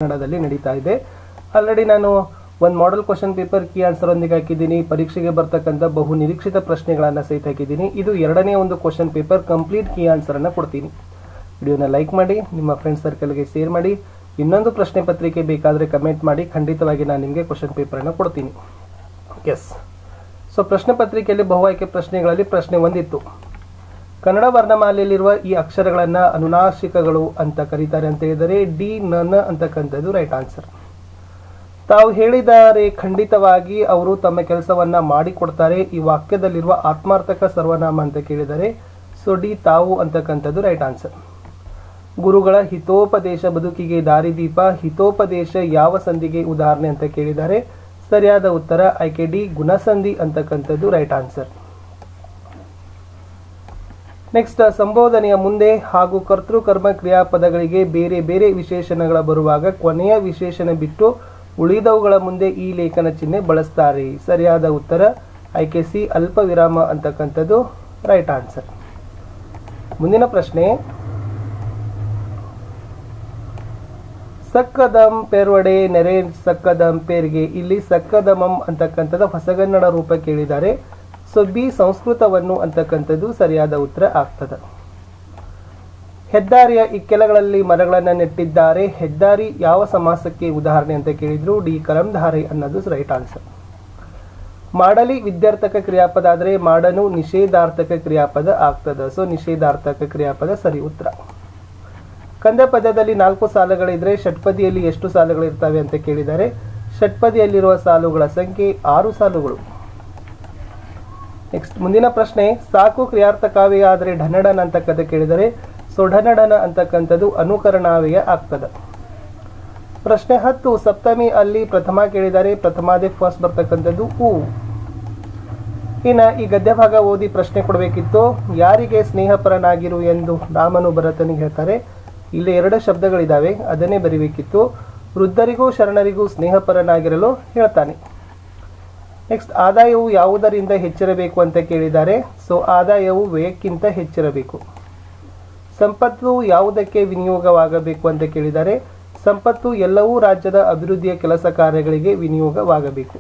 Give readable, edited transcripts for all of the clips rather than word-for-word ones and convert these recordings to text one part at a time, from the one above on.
ಕನ್ನಡದಲ್ಲಿ ನಡೀತಾ ಇದೆ. ಆಲ್ರೆಡಿ ನಾನು ಒಂದು model question paper key answer ಒಂದಿಗೆ ಹಾಕಿದ್ದೀನಿ. ಪರೀಕ್ಷೆಗೆ ಬರ್ತಕ್ಕಂಥ ಬಹು ನಿರೀಕ್ಷಿತ ಪ್ರಶ್ನೆಗಳನ್ನು ಸಹಿತ ಹಾಕಿದ್ದೀನಿ. ಇದು ಎರಡನೇ ಒಂದು question paper complete key answer ಅನ್ನು ಕೊಡ್ತೀನಿ. ವಿಡಿಯೋನ ಲೈಕ್ ಮಾಡಿ, ನಿಮ್ಮ ಫ್ರೆಂಡ್ ಸರ್ಕಲ್ಗೆ ಶೇರ್ ಮಾಡಿ. ಇನ್ನೊಂದು ಪ್ರಶ್ನೆ ಪತ್ರಿಕೆ ಬೇಕಾದರೆ ಕಮೆಂಟ್ ಮಾಡಿ, ಖಂಡಿತವಾಗಿ ನಾನು ನಿಮಗೆ ಕ್ವಶನ್ ಪೇಪರನ್ನು ಕೊಡ್ತೀನಿ. ಎಸ್, ಸೊ ಪ್ರಶ್ನೆ ಪತ್ರಿಕೆಯಲ್ಲಿ ಬಹು ಆಯ್ಕೆ ಪ್ರಶ್ನೆಗಳಲ್ಲಿ ಪ್ರಶ್ನೆ ಒಂದಿತ್ತು. ಕನ್ನಡ ವರ್ಣಮಾಲೆಯಲ್ಲಿರುವ ಈ ಅಕ್ಷರಗಳನ್ನು ಅನುನಾಸಿಕಗಳು ಅಂತ ಕರೀತಾರೆ ಅಂತ ಹೇಳಿದರೆ ಡಿ ನ ಅಂತಕ್ಕಂಥದ್ದು ರೈಟ್ ಆನ್ಸರ್. ತಾವು ಹೇಳಿದ್ದಾರೆ, ಖಂಡಿತವಾಗಿ ಅವರು ತಮ್ಮ ಕೆಲಸವನ್ನ ಮಾಡಿಕೊಡ್ತಾರೆ. ಈ ವಾಕ್ಯದಲ್ಲಿರುವ ಆತ್ಮಾರ್ಥಕ ಸರ್ವನಾಮ ಅಂತ ಕೇಳಿದರೆ ಸೊ ಡಿ ತಾವು ಅಂತಕ್ಕಂಥದ್ದು ರೈಟ್ ಆನ್ಸರ್. ಗುರುಗಳ ಹಿತೋಪದೇಶ ಬದುಕಿಗೆ ದಾರಿದೀಪ. ಹಿತೋಪದೇಶ ಯಾವ ಸಂಧಿಗೆ ಉದಾಹರಣೆ ಅಂತ ಕೇಳಿದ್ದಾರೆ. ಸರಿಯಾದ ಉತ್ತರ ಆಯ್ಕೆ ಡಿ ಗುಣಸಂಧಿ ಅಂತಕ್ಕಂಥದ್ದು ರೈಟ್ ಆನ್ಸರ್. ನೆಕ್ಸ್ಟ್, ಸಂಬೋಧನೆಯ ಮುಂದೆ ಹಾಗೂ ಕರ್ತೃಕರ್ಮ ಕ್ರಿಯಾಪದಗಳಿಗೆ ಬೇರೆ ಬೇರೆ ವಿಶೇಷಣಗಳ ಬರುವಾಗ ಕೊನೆಯ ವಿಶೇಷಣ ಬಿಟ್ಟು ಉಳಿದವುಗಳ ಮುಂದೆ ಈ ಲೇಖನ ಚಿಹ್ನೆ ಬಳಸ್ತಾರೆ. ಸರಿಯಾದ ಉತ್ತರ ಆಯ್ಕೆ ಸಿ ಅಲ್ಪ ವಿರಾಮ ಅಂತಕ್ಕಂಥದ್ದು ರೈಟ್ ಆನ್ಸರ್. ಮುಂದಿನ ಪ್ರಶ್ನೆ, ಸಕ್ಕದಂ ಪೆರ್ವಡೆ ನೆರೆ ಸಕ್ಕದಂ ಪೇರ್ಗೆ. ಇಲ್ಲಿ ಸಕ್ಕದಮಂ ಅಂತಕ್ಕಂಥದ್ದು ಹೊಸಗನ್ನಡ ರೂಪ ಕೇಳಿದ್ದಾರೆ. ಸೊ ಬಿ ಸಂಸ್ಕೃತವನ್ನು ಅಂತಕ್ಕಂಥದ್ದು ಸರಿಯಾದ ಉತ್ತರ ಆಗ್ತದೆ. ಹೆದ್ದಾರಿಯ ಇಕ್ಕೆಲಗಳಲ್ಲಿ ಮರಗಳನ್ನು ನೆಟ್ಟಿದ್ದಾರೆ. ಹೆದ್ದಾರಿ ಯಾವ ಸಮಾಸಕ್ಕೆ ಉದಾಹರಣೆ ಅಂತ ಕೇಳಿದ್ರು. ಡಿ ಕರಂಧಾರೆ ಅನ್ನೋದು ರೈಟ್ ಆನ್ಸರ್. ಮಾಡಲಿ ವಿದ್ಯಾರ್ಥಕ ಕ್ರಿಯಾಪದ ಆದರೆ ಮಾಡನು ನಿಷೇಧಾರ್ಥಕ ಕ್ರಿಯಾಪದ ಆಗ್ತದೆ. ಸೊ ನಿಷೇಧಾರ್ಥಕ ಕ್ರಿಯಾಪದ ಸರಿ ಉತ್ತರ. ಕಂದ ಪದ್ಯದಲ್ಲಿ 4 ಸಾಲುಗಳಿದ್ರೆ ಷಟ್ಪದಿಯಲ್ಲಿ ಎಷ್ಟು ಸಾಲುಗಳಿರ್ತವೆ ಅಂತ ಕೇಳಿದ್ದಾರೆ. ಷಟ್ಪದಿಯಲ್ಲಿರುವ ಸಾಲುಗಳ ಸಂಖ್ಯೆ 6 ಸಾಲುಗಳು. ನೆಕ್ಸ್ಟ್, ಮುಂದಿನ ಪ್ರಶ್ನೆ, ಸಾಕು ಕ್ರಿಯಾರ್ಥಕಾವ್ಯ ಆದರೆ ಢನಡನ ಅಂತಕ್ಕಂಥ ಕೇಳಿದರೆ ಸೊ ಢನಡನ ಅಂತಕ್ಕಂಥದ್ದು ಅನುಕರಣಾವ್ಯಯ ಆಗ್ತದೆ. ಪ್ರಶ್ನೆ 10, ಸಪ್ತಮಿ ಅಲ್ಲಿ ಪ್ರಥಮ ಕೇಳಿದರೆ ಪ್ರಥಮಾದೇ ಫಸ್ಟ್ ಬರ್ತಕ್ಕಂಥದ್ದು ಉ. ಇನ್ನು ಈ ಗದ್ಯ ಭಾಗ ಓದಿ ಪ್ರಶ್ನೆ ಕೊಡಬೇಕಿತ್ತು. ಯಾರಿಗೆ ಸ್ನೇಹಪರನಾಗಿರು ಎಂದು ರಾಮನು ಭರತನಿಗೆ ಹೇಳ್ತಾರೆ. ಇಲ್ಲಿ 2 ಶಬ್ದಗಳಿದ್ದಾವೆ, ಅದನ್ನೇ ಬರೀಬೇಕಿತ್ತು. ವೃದ್ಧರಿಗೂ ಶರಣರಿಗೂ ಸ್ನೇಹಪರನಾಗಿರಲು ಹೇಳ್ತಾನೆ. ನೆಕ್ಸ್ಟ್, ಆದಾಯವು ಯಾವುದರಿಂದ ಹೆಚ್ಚಿರಬೇಕು ಅಂತ ಕೇಳಿದ್ದಾರೆ. ಸೊ ಆದಾಯವು ವ್ಯಯಕ್ಕಿಂತ ಹೆಚ್ಚಿರಬೇಕು. ಸಂಪತ್ತು ಯಾವುದಕ್ಕೆ ವಿನಿಯೋಗವಾಗಬೇಕು ಅಂತ ಕೇಳಿದ್ದಾರೆ. ಸಂಪತ್ತು ಎಲ್ಲವೂ ರಾಜ್ಯದ ಅಭಿವೃದ್ಧಿಯ ಕೆಲಸ ಕಾರ್ಯಗಳಿಗೆ ವಿನಿಯೋಗವಾಗಬೇಕು.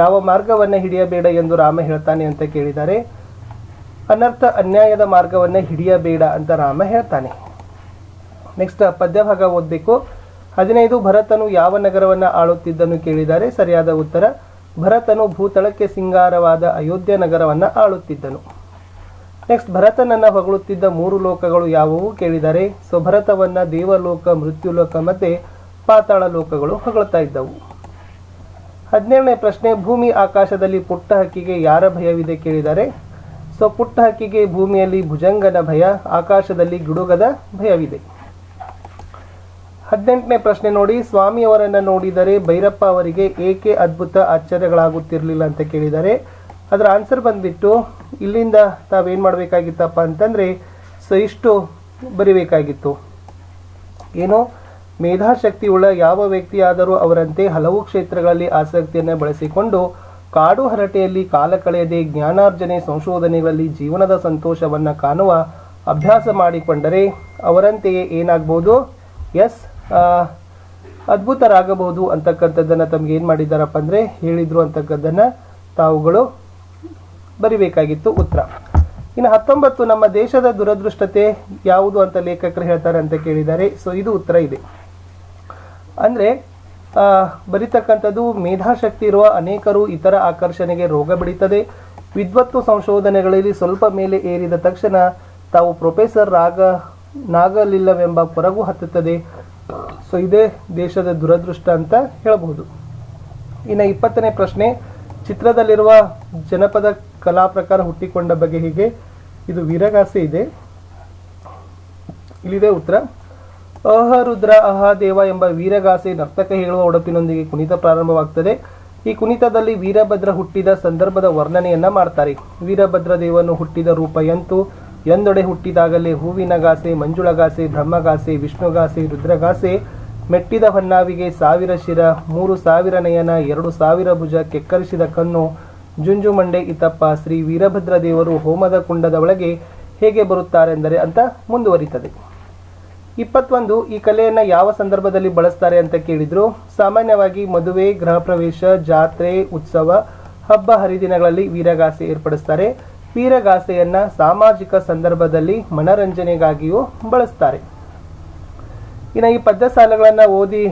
ಯಾವ ಮಾರ್ಗವನ್ನು ಹಿಡಿಯಬೇಡ ಎಂದು ರಾಮ ಹೇಳ್ತಾನೆ ಅಂತ ಕೇಳಿದ್ದಾರೆ. ಅನರ್ಥ ಅನ್ಯಾಯದ ಮಾರ್ಗವನ್ನು ಹಿಡಿಯಬೇಡ ಅಂತ ರಾಮ ಹೇಳ್ತಾನೆ. ನೆಕ್ಸ್ಟ್, ಪದ್ಯ ಭಾಗ ಓದಬೇಕು. 15, ಭರತನು ಯಾವ ನಗರವನ್ನು ಆಳುತ್ತಿದ್ದನು ಕೇಳಿದ್ದಾರೆ. ಸರಿಯಾದ ಉತ್ತರ ಭರತನು ಭೂತಳಕ್ಕೆ ಸಿಂಗಾರವಾದ ಅಯೋಧ್ಯ ನಗರವನ್ನು ಆಳುತ್ತಿದ್ದನು. ನೆಕ್ಸ್ಟ್, ಭರತನನ್ನ ಹೊಗಳುತ್ತಿದ್ದ 3 ಲೋಕಗಳು ಯಾವುವು ಕೇಳಿದ್ದಾರೆ. ಸೊ ಭರತವನ್ನ ದೇವಲೋಕ, ಮೃತ್ಯುಲೋಕ ಮತ್ತೆ ಪಾತಾಳ ಲೋಕಗಳು ಹೊಗಳ್ತಾ ಇದ್ದವು. 17ನೇ ಪ್ರಶ್ನೆ, ಭೂಮಿ ಆಕಾಶದಲ್ಲಿ ಪುಟ್ಟ ಹಕ್ಕಿಗೆ ಯಾರ ಭಯವಿದೆ ಕೇಳಿದ್ದಾರೆ. ಸೊ ಪುಟ್ಟ ಹಕ್ಕಿಗೆ ಭೂಮಿಯಲ್ಲಿ ಭುಜಂಗನ ಭಯ, ಆಕಾಶದಲ್ಲಿ ಗುಡುಗದ ಭಯವಿದೆ. 18ನೇ ಪ್ರಶ್ನೆ ನೋಡಿ, ಸ್ವಾಮಿಯವರನ್ನ ನೋಡಿದರೆ ಭೈರಪ್ಪ ಅವರಿಗೆ ಏಕೆ ಅದ್ಭುತ ಆಶ್ಚರ್ಯಗಳಾಗುತ್ತಿರಲಿಲ್ಲ ಅಂತ ಕೇಳಿದ್ದಾರೆ. ಅದರ ಆನ್ಸರ್ ಬಂದ್ಬಿಟ್ಟು ಇಲ್ಲಿಂದ ತಾವೇನು ಮಾಡಬೇಕಾಗಿತ್ತಪ್ಪ ಅಂತಂದರೆ ಸೊ ಇಷ್ಟು ಬರಿಬೇಕಾಗಿತ್ತು. ಏನು, ಮೇಧಾಶಕ್ತಿ ಉಳ್ಳ ಯಾವ ವ್ಯಕ್ತಿಯಾದರೂ ಅವರಂತೆ ಹಲವು ಕ್ಷೇತ್ರಗಳಲ್ಲಿ ಆಸಕ್ತಿಯನ್ನು ಬೆಳೆಸಿಕೊಂಡು ಕಾಡು ಹರಟೆಯಲ್ಲಿ ಕಾಲ ಕಳೆಯದೆ ಜ್ಞಾನಾರ್ಜನೆ ಸಂಶೋಧನೆಗಳಲ್ಲಿ ಜೀವನದ ಸಂತೋಷವನ್ನು ಕಾಣುವ ಅಭ್ಯಾಸ ಮಾಡಿಕೊಂಡರೆ ಅವರಂತೆಯೇ ಏನಾಗ್ಬೋದು. ಎಸ್, ಅದ್ಭುತರಾಗಬಹುದು ಅಂತಕ್ಕಂಥದ್ದನ್ನು ತಮ್ಗೆ ಏನು ಮಾಡಿದ್ದಾರಪ್ಪ ಅಂದರೆ ಹೇಳಿದ್ರು ಅಂತಕ್ಕದ್ದನ್ನು ತಾವುಗಳು ಬರಿಬೇಕಾಗಿತ್ತು ಉತ್ತರ. ಇನ್ನು 19, ನಮ್ಮ ದೇಶದ ದುರದೃಷ್ಟತೆ ಯಾವುದು ಅಂತ ಲೇಖಕರು ಹೇಳ್ತಾರೆ ಅಂತ ಕೇಳಿದ್ದಾರೆ. ಸೊ ಇದು ಉತ್ತರ ಇದೆ. ಅಂದರೆ ಬರಿತಕ್ಕಂಥದ್ದು ಮೇಧಾಶಕ್ತಿ ಇರುವ ಅನೇಕರು ಇತರ ಆಕರ್ಷಣೆಗೆ ರೋಗ ಬಿಡುತ್ತದೆ. ವಿದ್ವತ್ತು ಸಂಶೋಧನೆಗಳಲ್ಲಿ ಸ್ವಲ್ಪ ಮೇಲೆ ಏರಿದ ತಕ್ಷಣ ತಾವು ಪ್ರೊಫೆಸರ್ ನಾಗಲಿಲ್ಲವೆಂಬ ಕೊರಗು ಹತ್ತುತ್ತದೆ. ಸೊ ಇದೇ ದೇಶದ ದುರದೃಷ್ಟ ಅಂತ ಹೇಳಬಹುದು. ಇನ್ನು 20ನೇ ಪ್ರಶ್ನೆ, ಚಿತ್ರದಲ್ಲಿರುವ ಜನಪದ ಕಲಾ ಪ್ರಕಾರ ಹುಟ್ಟಿಕೊಂಡ ಬಗೆ ಹೀಗೆ. ಇದು ವೀರಗಾಸೆ ಇದೆ. ಇಲ್ಲಿದೆ ಉತ್ತರ. ಅಹ ರುದ್ರ ಅಹ ದೇವ ಎಂಬ ವೀರಗಾಸೆ ನರ್ತಕ ಹೇಳುವ ಒಡಪಿನೊಂದಿಗೆ ಕುಣಿತ ಪ್ರಾರಂಭವಾಗ್ತದೆ. ಈ ಕುಣಿತದಲ್ಲಿ ವೀರಭದ್ರ ಹುಟ್ಟಿದ ಸಂದರ್ಭದ ವರ್ಣನೆಯನ್ನ ಮಾಡ್ತಾರೆ. ವೀರಭದ್ರ ದೇವನು ಹುಟ್ಟಿದ ರೂಪ ಎಂದೊಡೆ ಹುಟ್ಟಿದಾಗಲೇ ಹೂವಿನ ಗಾಸೆ, ಮಂಜುಳಗಾಸೆ, ಬ್ರಹ್ಮಗಾಸೆ, ವಿಷ್ಣುಗಾಸೆ, ರುದ್ರಗಾಸೆ, ಮೆಟ್ಟಿದ ಹೊನ್ನಾವಿಗೆ 1000 ಶಿರ, 3000 ನಯನ, 2000 ಭುಜ, ಕೆಕ್ಕರಿಸಿದ ಕಣ್ಣು, ಜುಂಜುಮಂಡೆ ಇತಪ್ಪ, ಶ್ರೀ ವೀರಭದ್ರ ದೇವರು ಹೋಮದ ಕುಂಡದ ಒಳಗೆ ಹೇಗೆ ಬರುತ್ತಾರೆಂದರೆ ಅಂತ ಮುಂದುವರಿತದೆ. 21 ಈ ಕಲೆಯನ್ನು ಯಾವ ಸಂದರ್ಭದಲ್ಲಿ ಬಳಸ್ತಾರೆ ಅಂತ ಕೇಳಿದ್ರು. ಸಾಮಾನ್ಯವಾಗಿ ಮದುವೆ, ಗೃಹ ಪ್ರವೇಶ, ಜಾತ್ರೆ, ಉತ್ಸವ, ಹಬ್ಬ ಹರಿದಿನಗಳಲ್ಲಿ ವೀರಗಾಸೆ ಏರ್ಪಡಿಸ್ತಾರೆ. ವೀರಗಾಸೆಯನ್ನ ಸಾಮಾಜಿಕ ಸಂದರ್ಭದಲ್ಲಿ ಮನರಂಜನೆಗಾಗಿಯೂ ಬಳಸ್ತಾರೆ. ಇನ್ನು ಈ ಪದ್ಯ ಸಾಲುಗಳನ್ನು ಓದಿ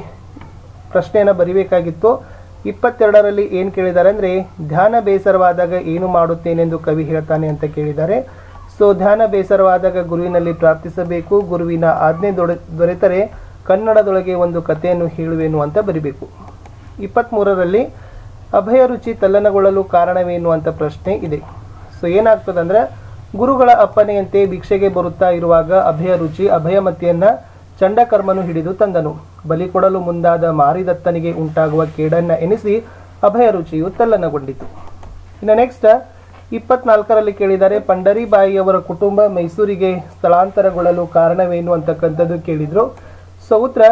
ಪ್ರಶ್ನೆಯನ್ನು ಬರಿಬೇಕಾಗಿತ್ತು. 22ರಲ್ಲಿ ಏನು ಕೇಳಿದ್ದಾರೆ ಅಂದರೆ, ಧ್ಯಾನ ಬೇಸರವಾದಾಗ ಏನು ಮಾಡುತ್ತೇನೆಂದು ಕವಿ ಹೇಳ್ತಾನೆ ಅಂತ ಕೇಳಿದ್ದಾರೆ. ಸೊ ಧ್ಯಾನ ಬೇಸರವಾದಾಗ ಗುರುವಿನಲ್ಲಿ ಪ್ರಾರ್ಥಿಸಬೇಕು. ಗುರುವಿನ ಆಜ್ಞೆ ದೊರೆತರೆ ಕನ್ನಡದೊಳಗೆ ಒಂದು ಕಥೆಯನ್ನು ಹೇಳುವೆನು ಅಂತ ಬರಿಬೇಕು. 23ರಲ್ಲಿ ಅಭಯ ರುಚಿ ತಲ್ಲಣಗೊಳ್ಳಲು ಕಾರಣವೇನು ಅಂತ ಪ್ರಶ್ನೆ ಇದೆ. ಸೊ ಏನಾಗ್ತದಂದ್ರೆ, ಗುರುಗಳ ಅಪ್ಪನೆಯಂತೆ ಭಿಕ್ಷೆಗೆ ಬರುತ್ತಾ ಇರುವಾಗ ಅಭಯ ರುಚಿ ಅಭಯಮತಿಯನ್ನ ಚಂಡಕರ್ಮನು ಹಿಡಿದು ತಂದನು. ಬಲಿ ಕೊಡಲು ಮುಂದಾದ ಮಾರಿದತ್ತನಿಗೆ ಉಂಟಾಗುವ ಕೇಡನ್ನ ಎನಿಸಿ ಅಭಯ ರುಚಿಯು ತಲ್ಲಣಗೊಂಡಿತು. ಇನ್ನು ನೆಕ್ಸ್ಟ್ 24ರಲ್ಲಿ ಕೇಳಿದ್ದಾರೆ, ಪಂಡರಿಬಾಯಿಯವರ ಕುಟುಂಬ ಮೈಸೂರಿಗೆ ಸ್ಥಳಾಂತರಗೊಳ್ಳಲು ಕಾರಣವೇನು ಅಂತಕ್ಕಂಥದ್ದು ಕೇಳಿದ್ರು. ಸೊ ಉತ್ತರ,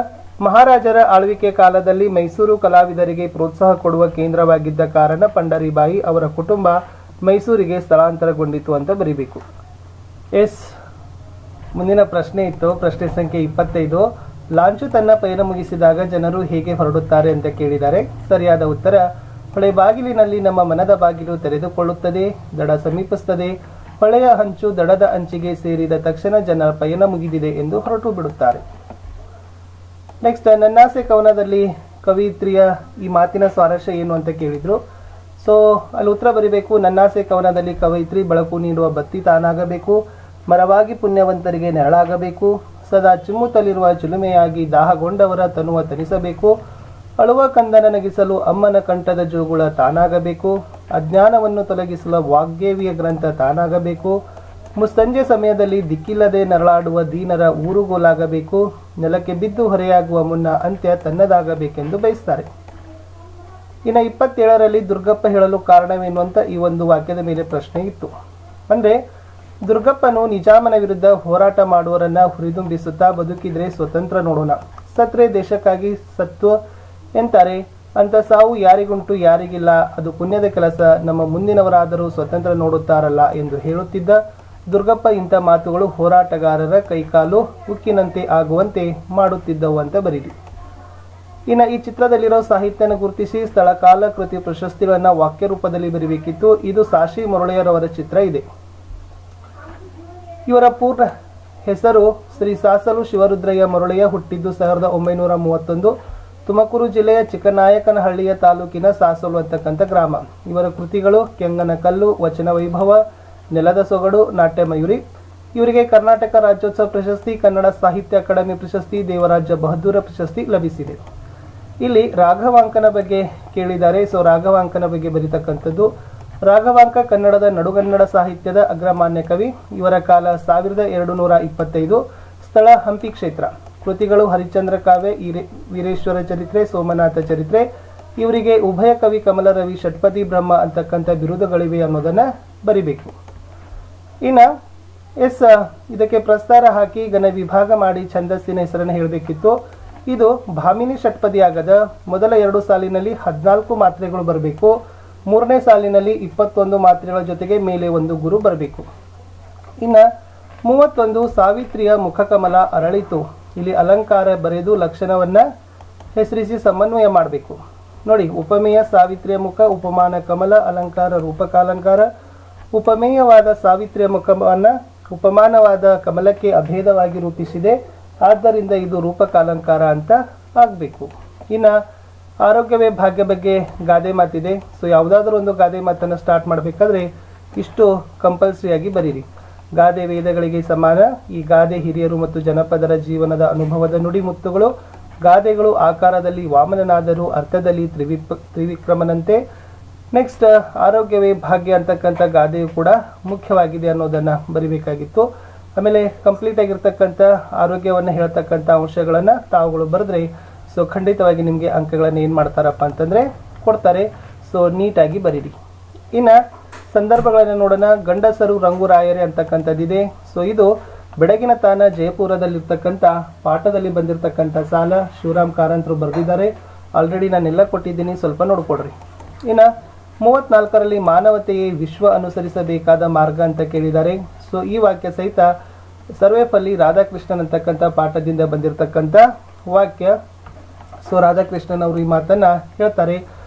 ಮಹಾರಾಜರ ಆಳ್ವಿಕೆ ಕಾಲದಲ್ಲಿ ಮೈಸೂರು ಕಲಾವಿದರಿಗೆ ಪ್ರೋತ್ಸಾಹ ಕೊಡುವ ಕೇಂದ್ರವಾಗಿದ್ದ ಕಾರಣ ಪಂಡರಿಬಾಯಿ ಅವರ ಕುಟುಂಬ ಮೈಸೂರಿಗೆ ಸ್ಥಳಾಂತರಗೊಂಡಿತು ಅಂತ ಬರಿಬೇಕು. ಎಸ್, ಮುಂದಿನ ಪ್ರಶ್ನೆ ಇತ್ತು, ಪ್ರಶ್ನೆ ಸಂಖ್ಯೆ 25. ಲಾಂಚು ತನ್ನ ಪಯಣ ಮುಗಿಸಿದಾಗ ಜನರು ಹೇಗೆ ಹೊರಡುತ್ತಾರೆ ಅಂತ ಕೇಳಿದ್ದಾರೆ. ಸರಿಯಾದ ಉತ್ತರ, ಹೊಳೆ ಬಾಗಿಲಿನಲ್ಲಿ ನಮ್ಮ ಮನದ ಬಾಗಿಲು ತೆರೆದುಕೊಳ್ಳುತ್ತದೆ, ದಡ ಸಮೀಪಿಸುತ್ತದೆ, ಹೊಳೆಯ ಹಂಚು ದಡದ ಅಂಚಿಗೆ ಸೇರಿದ ತಕ್ಷಣ ಜನರ ಪಯಣ ಮುಗಿದಿದೆ ಎಂದು ಹೊರಟು ಬಿಡುತ್ತಾರೆ. ನೆಕ್ಸ್ಟ್, ನನ್ನಾಸೆ ಕವನದಲ್ಲಿ ಕವಿತ್ರಿಯ ಈ ಮಾತಿನ ಸ್ವಾರಸ್ಯ ಏನು ಅಂತ ಕೇಳಿದ್ರು. ಸೊ ಅಲ್ಲಿ ಉತ್ತರ ಬರಿಬೇಕು. ನನ್ನಾಸೆ ಕವನದಲ್ಲಿ ಕವಯಿತ್ರಿ ಬೆಳಕು ನೀಡುವ ಬತ್ತಿ ತಾನಾಗಬೇಕು, ಮರವಾಗಿ ಪುಣ್ಯವಂತರಿಗೆ ನೆರಳಾಗಬೇಕು, ಸದಾ ಚಿಮ್ಮುತ್ತಲಿರುವ ಚಿಲುಮೆಯಾಗಿ ದಾಹಗೊಂಡವರ ತನುವ ತನಿಸಬೇಕು, ಅಳುವ ಕಂದನ ನಗಿಸಲು ಅಮ್ಮನ ಕಂಠದ ಜೋಗುಳ ತಾನಾಗಬೇಕು, ಅಜ್ಞಾನವನ್ನು ತೊಲಗಿಸಲು ವಾಗ್ದೇವಿಯ ಗ್ರಂಥ ತಾನಾಗಬೇಕು, ಮುಸ್ಸಂಜೆ ಸಮಯದಲ್ಲಿ ದಿಕ್ಕಿಲ್ಲದೆ ನರಳಾಡುವ ದೀನರ ಊರುಗೋಲಾಗಬೇಕು, ನೆಲಕ್ಕೆ ಬಿದ್ದು ಹೊರೆಯಾಗುವ ಮುನ್ನ ಅಂತ್ಯ ತನ್ನದಾಗಬೇಕೆಂದು ಬಯಸ್ತಾರೆ. ಇನ್ನು 27ರಲ್ಲಿ ದುರ್ಗಪ್ಪ ಹೇಳಲು ಕಾರಣವೇನು ಅಂತ ಈ ಒಂದು ವಾಕ್ಯದ ಮೇಲೆ ಪ್ರಶ್ನೆ ಇತ್ತು. ಅಂದ್ರೆ, ದುರ್ಗಪ್ಪನು ನಿಜಾಮನ ವಿರುದ್ಧ ಹೋರಾಟ ಮಾಡುವವರನ್ನ ಹುರಿದುಂಬಿಸುತ್ತಾ ಬದುಕಿದ್ರೆ ಸ್ವತಂತ್ರ ನೋಡೋಣ, ಸತ್ರೆ ದೇಶಕ್ಕಾಗಿ ಸತ್ವ ಎಂತಾರೆ, ಅಂತ ಸಾವು ಯಾರಿಗುಂಟು ಯಾರಿಗಿಲ್ಲ, ಅದು ಪುಣ್ಯದ ಕೆಲಸ, ನಮ್ಮ ಮುಂದಿನವರಾದರೂ ಸ್ವತಂತ್ರ ನೋಡುತ್ತಾರಲ್ಲ ಎಂದು ಹೇಳುತ್ತಿದ್ದ ದುರ್ಗಪ್ಪ ಇಂಥ ಮಾತುಗಳು ಹೋರಾಟಗಾರರ ಕೈಕಾಲು ಉಕ್ಕಿನಂತೆ ಆಗುವಂತೆ ಮಾಡುತ್ತಿದ್ದವು ಅಂತ ಬರೀರಿ. ಇನ್ನು ಈ ಚಿತ್ರದಲ್ಲಿರೋ ಸಾಹಿತ್ಯನ ಗುರುತಿಸಿ ಸ್ಥಳ ಕಾಲ ಕೃತಿ ಪ್ರಶಸ್ತಿಗಳನ್ನ ವಾಕ್ಯ ರೂಪದಲ್ಲಿ ಬರೀಬೇಕಿತ್ತು. ಇದು ಸಾಶಿ ಮುರಳಿಯರವರ ಚಿತ್ರ ಇದೆ. ಇವರ ಪೂರ್ಣ ಹೆಸರು ಶ್ರೀ ಸಾಸಲು ಶಿವರುದ್ರಯ್ಯ ಮುರಳಿಯ. ಹುಟ್ಟಿದ್ದು 1931, ತುಮಕೂರು ಜಿಲ್ಲೆಯ ಚಿಕ್ಕನಾಯಕನಹಳ್ಳಿಯ ತಾಲೂಕಿನ ಸಾಸಲು ಅಂತಕ್ಕಂಥ ಗ್ರಾಮ. ಇವರ ಕೃತಿಗಳು ಕೆಂಗನ ಕಲ್ಲು, ವಚನ ವೈಭವ, ನೆಲದ ಸೊಗಡು, ನಾಟ್ಯ ಮಯೂರಿ. ಇವರಿಗೆ ಕರ್ನಾಟಕ ರಾಜ್ಯೋತ್ಸವ ಪ್ರಶಸ್ತಿ, ಕನ್ನಡ ಸಾಹಿತ್ಯ ಅಕಾಡೆಮಿ ಪ್ರಶಸ್ತಿ, ದೇವರಾಜ ಬಹದ್ದೂರ ಪ್ರಶಸ್ತಿ ಲಭಿಸಿದೆ. ಇಲ್ಲಿ ರಾಘವಾಂಕನ ಬಗ್ಗೆ ಕೇಳಿದ್ದಾರೆ. ಸೊ ರಾಘವಾಂಕನ ಬಗ್ಗೆ ಬರೀತಕ್ಕಂಥದ್ದು, ರಾಘವಾಂಕ ಕನ್ನಡದ ನಡುಗನ್ನಡ ಸಾಹಿತ್ಯದ ಅಗ್ರಮಾನ್ಯ ಕವಿ. ಇವರ ಕಾಲ 1225. ಸ್ಥಳ ಹಂಪಿ ಕ್ಷೇತ್ರ. ಕೃತಿಗಳು ಹರಿಶ್ಚಂದ್ರ ಕಾವ್ಯ, ವೀರೇಶ್ವರ ಚರಿತ್ರೆ, ಸೋಮನಾಥ ಚರಿತ್ರೆ. ಇವರಿಗೆ ಉಭಯ ಕವಿ ಕಮಲರವಿ, ಷಟ್ಪದಿ ಬ್ರಹ್ಮ ಅಂತಕ್ಕಂಥ ಬಿರುದುಗಳಿವೆ ಅನ್ನೋದನ್ನ ಬರಿಬೇಕು. ಇನ್ನ ಇದಕ್ಕೆ ಪ್ರಸ್ತಾರ ಹಾಕಿ ಘನ ವಿಭಾಗ ಮಾಡಿ ಛಂದಸ್ಸಿನ ಹೆಸರನ್ನು ಹೇಳಬೇಕಿತ್ತು. ಇದು ಭಾಮಿನಿ ಷಟ್ಪದಿ ಆಗದ. ಮೊದಲ 2 ಸಾಲಿನಲ್ಲಿ 14 ಮಾತ್ರೆಗಳು ಬರಬೇಕು. 3ನೇ ಸಾಲಿನಲ್ಲಿ 21 ಮಾತ್ರೆಗಳ ಜೊತೆಗೆ ಮೇಲೆ 1 ಗುರು ಬರಬೇಕು. ಇನ್ನ 31 ಸಾವಿತ್ರಿಯ ಮುಖಕಮಲ ಅರಳಿತು. ಇಲ್ಲಿ ಅಲಂಕಾರ ಬರೆದು ಲಕ್ಷಣವನ್ನ ಹೆಸರಿಸಿ ಸಮನ್ವಯ ಮಾಡಬೇಕು. ನೋಡಿ, ಉಪಮೇಯ ಸಾವಿತ್ರಿಯ ಮುಖ, ಉಪಮಾನ ಕಮಲ, ಅಲಂಕಾರ ರೂಪಕಾಲಂಕಾರ. ಉಪಮೇಯವಾದ ಸಾವಿತ್ರಿಯ ಮುಖವನ್ನ ಉಪಮಾನವಾದ ಕಮಲಕ್ಕೆ ಅಭೇದವಾಗಿ ರೂಪಿಸಿದೆ, ಆದ್ದರಿಂದ ಇದು ರೂಪಕಾಲಂಕಾರ ಅಂತ ಆಗಬೇಕು. ಇನ್ನು ಆರೋಗ್ಯವೇ ಭಾಗ್ಯ ಬಗ್ಗೆ ಗಾದೆ ಮಾತಿದೆ. ಸೊ ಯಾವುದಾದ್ರೂ ಒಂದು ಗಾದೆ ಮಾತನ್ನು ಸ್ಟಾರ್ಟ್ ಮಾಡಬೇಕಾದ್ರೆ ಇಷ್ಟು ಕಂಪಲ್ಸರಿಯಾಗಿ ಬರೀರಿ. ಗಾದೆ ವೇದಗಳಿಗೆ ಸಮಾನ. ಈ ಗಾದೆ ಹಿರಿಯರು ಮತ್ತು ಜನಪದರ ಜೀವನದ ಅನುಭವದ ನುಡಿಮುತ್ತುಗಳು. ಗಾದೆಗಳು ಆಕಾರದಲ್ಲಿ ವಾಮನನಾದರೂ ಅರ್ಥದಲ್ಲಿ ತ್ರಿವಿಕ್ರಮನಂತೆ. ನೆಕ್ಸ್ಟ್, ಆರೋಗ್ಯವೇ ಭಾಗ್ಯ ಅಂತಕ್ಕಂಥ ಗಾದೆಯು ಕೂಡ ಮುಖ್ಯವಾಗಿದೆ ಅನ್ನೋದನ್ನ ಬರಿಬೇಕಾಗಿತ್ತು. ಆಮೇಲೆ ಕಂಪ್ಲೀಟ್ ಆಗಿರ್ತಕ್ಕಂಥ ಆರೋಗ್ಯವನ್ನು ಹೇಳ್ತಕ್ಕಂಥ ಅಂಶಗಳನ್ನು ತಾವುಗಳು ಬರೆದ್ರೆ ಸೊ ಖಂಡಿತವಾಗಿ ನಿಮಗೆ ಅಂಕಗಳನ್ನು ಏನು ಮಾಡ್ತಾರಪ್ಪ ಅಂತಂದರೆ ಕೊಡ್ತಾರೆ. ಸೊ ನೀಟಾಗಿ ಬರೀರಿ. ಇನ್ನು ಸಂದರ್ಭಗಳನ್ನು ನೋಡೋಣ. ಗಂಡಸರು ರಂಗುರಾಯರೇ ಅಂತಕ್ಕಂಥದ್ದಿದೆ. ಸೊ ಇದು ಬೆಳಗಿನ ತಾನ ಜಯಪುರದಲ್ಲಿರ್ತಕ್ಕಂಥ ಪಾಠದಲ್ಲಿ ಬಂದಿರತಕ್ಕಂಥ ಸಾಲ. ಶಿವರಾಮ್ ಕಾರಂತರು ಬರೆದಿದ್ದಾರೆ. ಆಲ್ರೆಡಿ ನಾನೆಲ್ಲ ಕೊಟ್ಟಿದ್ದೀನಿ, ಸ್ವಲ್ಪ ನೋಡ್ಕೊಡ್ರಿ. ಇನ್ನು 34ರಲ್ಲಿ ಮಾನವತೆಯೇ ವಿಶ್ವ ಅನುಸರಿಸಬೇಕಾದ ಮಾರ್ಗ ಅಂತ ಕೇಳಿದ್ದಾರೆ. ಸೊ ಈ ವಾಕ್ಯ ಸಹಿತ ಸರ್ವೇಪಲ್ಲಿ ರಾಧಾಕೃಷ್ಣನ್ ಅಂತಕ್ಕಂಥ ಪಾಠದಿಂದ ಬಂದಿರತಕ್ಕಂಥ ವಾಕ್ಯ. ಸೊ ರಾಧಾಕೃಷ್ಣನ್ ಅವರು ಈ ಮಾತನ್ನು ಹೇಳ್ತಾರೆ.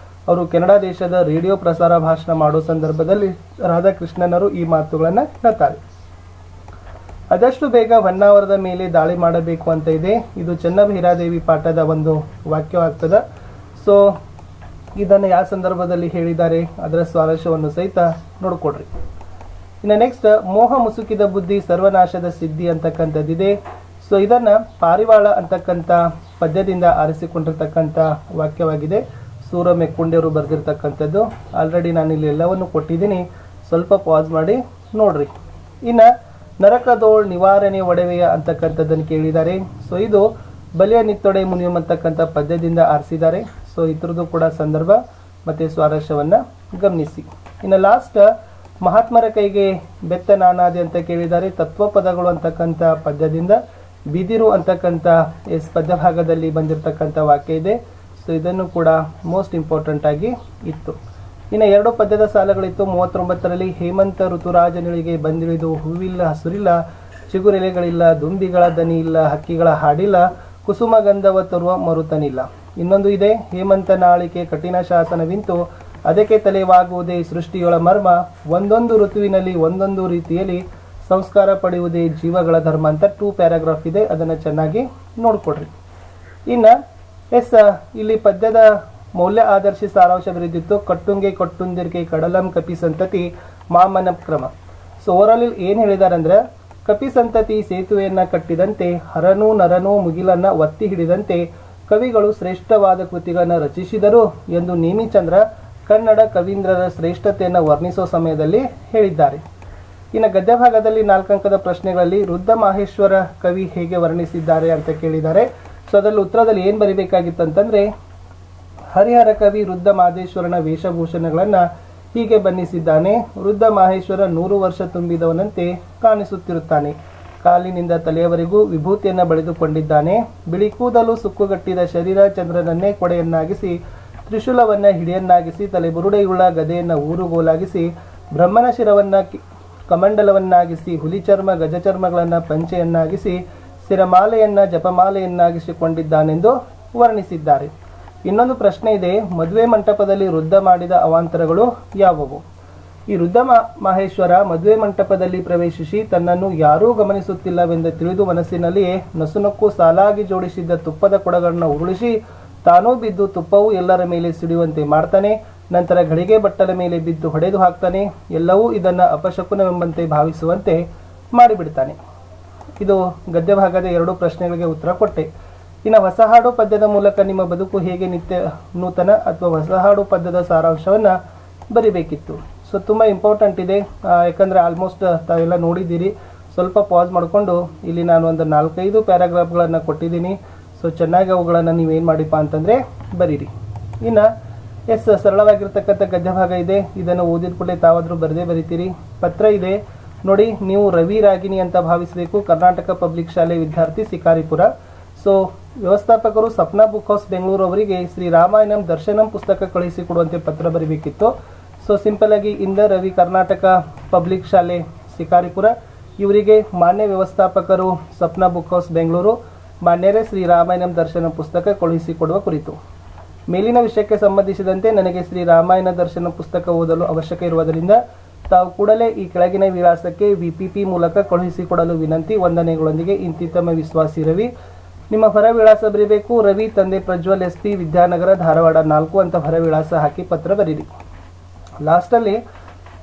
ಅವರು ಕೆನಡಾ ದೇಶದ ರೇಡಿಯೋ ಪ್ರಸಾರ ಭಾಷಣ ಮಾಡೋ ಸಂದರ್ಭದಲ್ಲಿ ರಾಧಾಕೃಷ್ಣನ್ ಅವರು ಈ ಮಾತುಗಳನ್ನು ಹೇಳ್ತಾರೆ. ಆದಷ್ಟು ಬೇಗ ಹೊನ್ನಾವರದ ಮೇಲೆ ದಾಳಿ ಮಾಡಬೇಕು ಅಂತ ಇದೆ. ಇದು ಚೆನ್ನಭೈರಾದೇವಿ ಪಾಠದ ಒಂದು ವಾಕ್ಯವಾಗ್ತದೆ. ಸೊ ಇದನ್ನು ಯಾವ ಸಂದರ್ಭದಲ್ಲಿ ಹೇಳಿದ್ದಾರೆ ಅದರ ಸ್ವಾರಸ್ಯವನ್ನು ಸಹಿತ ನೋಡ್ಕೊಡ್ರಿ. ಇನ್ನು ನೆಕ್ಸ್ಟ್, ಮೋಹ ಮುಸುಕಿದ ಬುದ್ಧಿ ಸರ್ವನಾಶದ ಸಿದ್ಧಿ ಅಂತಕ್ಕಂಥದ್ದಿದೆ. ಸೊ ಇದನ್ನು ಪಾರಿವಾಳ ಅಂತಕ್ಕಂಥ ಪದ್ಯದಿಂದ ಆರಿಸಿಕೊಂಡಿರ್ತಕ್ಕಂಥ ವಾಕ್ಯವಾಗಿದೆ. ಸೂರ ಮೆಕ್ಕುಂಡಿಯವರು ಬರೆದಿರ್ತಕ್ಕಂಥದ್ದು. ಆಲ್ರೆಡಿ ನಾನು ಇಲ್ಲಿ ಎಲ್ಲವನ್ನು ಕೊಟ್ಟಿದ್ದೀನಿ, ಸ್ವಲ್ಪ ಪಾಸ್ ಮಾಡಿ ನೋಡ್ರಿ. ಇನ್ನು ನರಕದೋಳ್ ನಿವಾರಣೆ ಒಡವೆಯ ಅಂತಕ್ಕಂಥದ್ದನ್ನು ಕೇಳಿದ್ದಾರೆ. ಸೊ ಇದು ಬಲಿಯ ನಿತ್ತೊಡೆ ಮುನಿಯಂ ಅಂತಕ್ಕಂಥ ಪದ್ಯದಿಂದ ಆರಿಸಿದ್ದಾರೆ. ಸೊ ಇದ್ರದ್ದು ಕೂಡ ಸಂದರ್ಭ ಮತ್ತು ಸ್ವಾರಸ್ಯವನ್ನು ಗಮನಿಸಿ. ಇನ್ನು ಲಾಸ್ಟ್, ಮಹಾತ್ಮರ ಕೈಗೆ ಬೆತ್ತ ನಾನಾದಿ ಅಂತ ಕೇಳಿದ್ದಾರೆ. ತತ್ವಪದಗಳು ಅಂತಕ್ಕಂಥ ಪದ್ಯದಿಂದ ಬಿದಿರು ಅಂತಕ್ಕಂಥ ಪದ್ಯ ಭಾಗದಲ್ಲಿ ಬಂದಿರತಕ್ಕಂಥ ವಾಕ್ಯ ಇದೆ. ಸೊ ಇದನ್ನು ಕೂಡ ಮೋಸ್ಟ್ ಇಂಪಾರ್ಟೆಂಟ್ ಆಗಿ ಇತ್ತು. ಇನ್ನು 2 ಪದ್ಯದ ಸಾಲುಗಳಿತ್ತು. 39ರಲ್ಲಿ ಹೇಮಂತ ಋತುರಾಜನಿಗೆ ಬಂದಿಳಿದು ಹೂವಿಲ್ಲ ಹಸುರಿಲ್ಲ, ಚಿಗುರೆಲೆಗಳಿಲ್ಲ, ದುಂಬಿಗಳ ದನಿ ಇಲ್ಲ, ಹಕ್ಕಿಗಳ ಹಾಡಿಲ್ಲ, ಕುಸುಮ ಗಂಧವ ತರುವ ಮರುತನಿಲ್ಲ. ಇನ್ನೊಂದು ಇದೆ, ಹೇಮಂತ ನಾಳಿಕೆ ಕಠಿಣ ಶಾಸನವಿಂತು ಅದಕ್ಕೆ ತಲೆವಾಗುವುದೇ ಸೃಷ್ಟಿಯೊಳ ಮರ್ಮ, ಒಂದೊಂದು ಋತುವಿನಲ್ಲಿ ಒಂದೊಂದು ರೀತಿಯಲ್ಲಿ ಸಂಸ್ಕಾರ ಪಡೆಯುವುದೇ ಜೀವಗಳ ಧರ್ಮ ಅಂತ 2 ಪ್ಯಾರಾಗ್ರಾಫ್ ಇದೆ. ಅದನ್ನು ಚೆನ್ನಾಗಿ ನೋಡ್ಕೊಡ್ರಿ. ಇನ್ನು ಇಲ್ಲಿ ಪದ್ಯದ ಮೌಲ್ಯ ಆದರ್ಶಿ ಸಾರಾಂಶ ಬರೆದಿತ್ತು. ಕಟ್ಟುಂಗೆ ಕಟ್ಟುಂದಿರ್ಕೆ ಕಡಲಂ ಕಪಿ ಸಂತತಿ ಮಾಮನ ಕ್ರಮ. ಸೊ ಓವರಾಲ್ ಏನು ಹೇಳಿದ್ದಾರೆ ಅಂದ್ರೆ, ಕಪಿ ಸಂತತಿ ಸೇತುವೆಯನ್ನ ಕಟ್ಟಿದಂತೆ, ಹರನೂ ನರನೂ ಮುಗಿಲನ್ನ ಒತ್ತಿ ಹಿಡಿದಂತೆ ಕವಿಗಳು ಶ್ರೇಷ್ಠವಾದ ಕೃತಿಗಳನ್ನು ರಚಿಸಿದರು ಎಂದು ನೇಮಿಚಂದ್ರ ಕನ್ನಡ ಕವೀಂದ್ರರ ಶ್ರೇಷ್ಠತೆಯನ್ನು ವರ್ಣಿಸುವ ಸಮಯದಲ್ಲಿ ಹೇಳಿದ್ದಾರೆ. ಇನ್ನು ಗದ್ಯ ಭಾಗದಲ್ಲಿ 4 ಅಂಕದ ಪ್ರಶ್ನೆಗಳಲ್ಲಿ ರುದ್ರ ಮಾಹೇಶ್ವರ ಕವಿ ಹೇಗೆ ವರ್ಣಿಸಿದ್ದಾರೆ ಅಂತ ಕೇಳಿದ್ದಾರೆ. ಸೊ ಅದರಲ್ಲಿ ಉತ್ತರದಲ್ಲಿ ಏನು ಬರಿಬೇಕಾಗಿತ್ತು ಅಂತಂದ್ರೆ, ಹರಿಹರ ಕವಿ ರುದ್ರ ಮಾದೇಶ್ವರನ ವೇಷಭೂಷಣಗಳನ್ನು ಹೀಗೆ ಬಣ್ಣಿಸಿದ್ದಾನೆ. ರುದ್ರ ಮಾಹೇಶ್ವರ 100 ವರ್ಷ ತುಂಬಿದವನಂತೆ ಕಾಣಿಸುತ್ತಿರುತ್ತಾನೆ. ಕಾಲಿನಿಂದ ತಲೆಯವರೆಗೂ ವಿಭೂತಿಯನ್ನು ಬಳಿದುಕೊಂಡಿದ್ದಾನೆ. ಬಿಳಿ ಕೂದಲು ಸುಕ್ಕುಗಟ್ಟಿದ ಶರೀರ ಚಂದ್ರನನ್ನೇ ಕೊಡೆಯನ್ನಾಗಿಸಿ, ತ್ರಿಶೂಲವನ್ನ ಹಿಡಿಯನ್ನಾಗಿಸಿ, ತಲೆಬುರುಡೆಯುಳ್ಳ ಗದೆಯನ್ನು ಊರುಗೋಲಾಗಿಸಿ, ಬ್ರಹ್ಮನ ಶಿರವನ್ನ ಕಮಂಡಲವನ್ನಾಗಿಸಿ, ಹುಲಿಚರ್ಮ ಗಜಚರ್ಮಗಳನ್ನು ಪಂಚೆಯನ್ನಾಗಿಸಿ, ಸಿರಮಾಲೆಯನ್ನ ಜಪಮಾಲೆಯನ್ನಾಗಿಸಿಕೊಂಡಿದ್ದಾನೆಂದು ವರ್ಣಿಸಿದ್ದಾರೆ. ಇನ್ನೊಂದು ಪ್ರಶ್ನೆ ಇದೆ, ಮದುವೆ ಮಂಟಪದಲ್ಲಿ ವೃದ್ಧ ಮಾಡಿದ ಅವಾಂತರಗಳು ಯಾವುವು? ಈ ವೃದ್ಧ ಮಾಹೇಶ್ವರ ಮದುವೆ ಮಂಟಪದಲ್ಲಿ ಪ್ರವೇಶಿಸಿ ತನ್ನನ್ನು ಯಾರೂ ಗಮನಿಸುತ್ತಿಲ್ಲವೆಂದು ತಿಳಿದು ಮನಸ್ಸಿನಲ್ಲಿಯೇ ನಸುನಕ್ಕು ಸಾಲಾಗಿ ಜೋಡಿಸಿದ್ದ ತುಪ್ಪದ ಕೊಡಗಳನ್ನು ಉರುಳಿಸಿ ತಾನೂ ಬಿದ್ದು ತುಪ್ಪವು ಎಲ್ಲರ ಮೇಲೆ ಸಿಡಿಯುವಂತೆ ಮಾಡ್ತಾನೆ. ನಂತರ ಗಳಿಗೆ ಬಟ್ಟಲ ಮೇಲೆ ಬಿದ್ದು ಹೊಡೆದು ಹಾಕ್ತಾನೆ. ಎಲ್ಲವೂ ಇದನ್ನು ಅಪಶಕುನವೆಂಬಂತೆ ಭಾವಿಸುವಂತೆ ಮಾಡಿಬಿಡ್ತಾನೆ. ಇದು ಗದ್ಯ ಭಾಗದ 2 ಪ್ರಶ್ನೆಗಳಿಗೆ ಉತ್ತರ ಕೊಟ್ಟೆ. ಇನ್ನು ಹೊಸ ಹಾಡು ಪದ್ಯದ ಮೂಲಕ ನಿಮ್ಮ ಬದುಕು ಹೇಗೆ ನಿತ್ಯ ನೂತನ ಅಥವಾ ಹೊಸ ಹಾಡು ಪದ್ಯದ ಸಾರಾಂಶವನ್ನು ಬರಿಬೇಕಿತ್ತು. ಸೊ ತುಂಬ ಇಂಪಾರ್ಟೆಂಟ್ ಇದೆ, ಯಾಕಂದರೆ ಆಲ್ಮೋಸ್ಟ್ ತಾವೆಲ್ಲ ನೋಡಿದ್ದೀರಿ. ಸ್ವಲ್ಪ ಪಾಸ್ ಮಾಡಿಕೊಂಡು ಇಲ್ಲಿ ನಾನು ಒಂದು 4-5 ಪ್ಯಾರಾಗ್ರಾಫ್ಗಳನ್ನು ಕೊಟ್ಟಿದ್ದೀನಿ. ಸೊ ಚೆನ್ನಾಗಿ ಅವುಗಳನ್ನು ನೀವೇನು ಮಾಡಿಪ್ಪ ಅಂತಂದರೆ ಬರೀರಿ. ಇನ್ನು ಸರಳವಾಗಿರ್ತಕ್ಕಂಥ ಗದ್ಯ ಭಾಗ ಇದೆ. ಇದನ್ನು ಓದಿದ ಕೂಡಲೇ ತಾವಾದರೂ ಬರದೇ ಬರಿತೀರಿ. ಪತ್ರ ಇದೆ ನೋಡಿ, ನೀವು ರವಿ ರಾಗಿಣಿ ಅಂತ ಭಾವಿಸಬೇಕು. ಕರ್ನಾಟಕ ಪಬ್ಲಿಕ್ ಶಾಲೆ ವಿದ್ಯಾರ್ಥಿ, ಶಿಕಾರಿಪುರ. ಸೊ ವ್ಯವಸ್ಥಾಪಕರು ಸಪ್ನಾ ಬುಕ್ ಹೌಸ್ ಬೆಂಗಳೂರು ಅವರಿಗೆ ಶ್ರೀ ರಾಮಾಯಣಂ ದರ್ಶನಂ ಪುಸ್ತಕ ಕಳುಹಿಸಿಕೊಡುವಂತೆ ಪತ್ರ ಬರೀಬೇಕಿತ್ತು. ಸೊ ಸಿಂಪಲ್ ಆಗಿ ಇಂದ ರವಿ ಕರ್ನಾಟಕ ಪಬ್ಲಿಕ್ ಶಾಲೆ ಶಿಕಾರಿಪುರ ಇವರಿಗೆ ಮಾನ್ಯ ವ್ಯವಸ್ಥಾಪಕರು ಸಪ್ನಾ ಬುಕ್ ಹೌಸ್ ಬೆಂಗಳೂರು ಮಾನ್ಯರೇ ಶ್ರೀ ರಾಮಾಯಣಂ ದರ್ಶನ ಪುಸ್ತಕ ಕಳುಹಿಸಿಕೊಡುವ ಕುರಿತು. ಮೇಲಿನ ವಿಷಯಕ್ಕೆ ಸಂಬಂಧಿಸಿದಂತೆ ನನಗೆ ಶ್ರೀ ರಾಮಾಯಣ ದರ್ಶನ ಪುಸ್ತಕ ಓದಲು ಅವಶ್ಯಕ ಇರುವುದರಿಂದ ತಾವು ಕೂಡಲೇ ಈ ಕೆಳಗಿನ ವಿಳಾಸಕ್ಕೆ ವಿಪಿಪಿ ಮೂಲಕ ಕಳುಹಿಸಿಕೊಡಲು ವಿನಂತಿ. ವಂದನೆಗಳೊಂದಿಗೆ ಇಂತಿತಮ ವಿಶ್ವಾಸಿ ರವಿ. ನಿಮ್ಮ ಹೊರ ವಿಳಾಸ ಬರೀಬೇಕು. ರವಿ ತಂದೆ ಪ್ರಜ್ವಲ್ SP ವಿದ್ಯಾನಗರ ಧಾರವಾಡ 4 ಅಂತ ಹೊರ ವಿಳಾಸ ಹಾಕಿ ಪತ್ರ ಬರೀರಿ. ಲಾಸ್ಟಲ್ಲಿ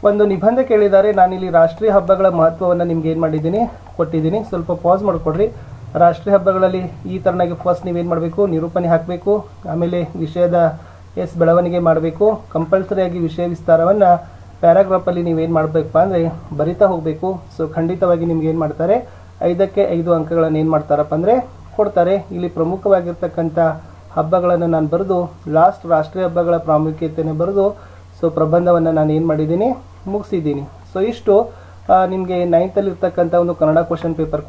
ಒಂದು ನಿಬಂಧ ಕೇಳಿದ್ದಾರೆ. ನಾನಿಲ್ಲಿ ರಾಷ್ಟ್ರೀಯ ಹಬ್ಬಗಳ ಮಹತ್ವವನ್ನು ನಿಮ್ಗೆ ಏನು ಮಾಡಿದ್ದೀನಿ ಕೊಟ್ಟಿದ್ದೀನಿ. ಸ್ವಲ್ಪ ಪಾಸ್ ಮಾಡಿಕೊಡ್ರಿ. ರಾಷ್ಟ್ರೀಯ ಹಬ್ಬಗಳಲ್ಲಿ ಈ ಥರನಾಗಿ ಫಸ್ಟ್ ನೀವೇನು ಮಾಡಬೇಕು, ನಿರೂಪಣೆ ಹಾಕಬೇಕು. ಆಮೇಲೆ ವಿಷಯದ ಬೆಳವಣಿಗೆ ಮಾಡಬೇಕು. ಕಂಪಲ್ಸರಿಯಾಗಿ ವಿಷಯ ವಿಸ್ತಾರವನ್ನು ಪ್ಯಾರಾಗ್ರಾಫಲ್ಲಿ ನೀವೇನು ಮಾಡಬೇಕಪ್ಪ ಅಂದರೆ ಬರಿತಾ ಹೋಗಬೇಕು. ಸೊ ಖಂಡಿತವಾಗಿ ನಿಮ್ಗೆ ಏನು ಮಾಡ್ತಾರೆ, 5ಕ್ಕೆ 5 ಅಂಕಗಳನ್ನು ಏನು ಮಾಡ್ತಾರಪ್ಪ ಅಂದರೆ ಕೊಡ್ತಾರೆ. ಇಲ್ಲಿ ಪ್ರಮುಖವಾಗಿರ್ತಕ್ಕಂಥ ಹಬ್ಬಗಳನ್ನು ನಾನು ಬರೆದು ಲಾಸ್ಟ್ ರಾಷ್ಟ್ರೀಯ ಹಬ್ಬಗಳ ಪ್ರಾಮುಖ್ಯತೆಯನ್ನು ಬರೆದು ಸೊ ಪ್ರಬಂಧವನ್ನು ನಾನು ಏನು ಮಾಡಿದ್ದೀನಿ ಮುಗಿಸಿದ್ದೀನಿ. ಸೊ ಇಷ್ಟು ನಿಮಗೆ 9th ಇರ್ತಕ್ಕಂಥ ಒಂದು ಕನ್ನಡ ಕ್ವಶನ್ ಪೇಪರ್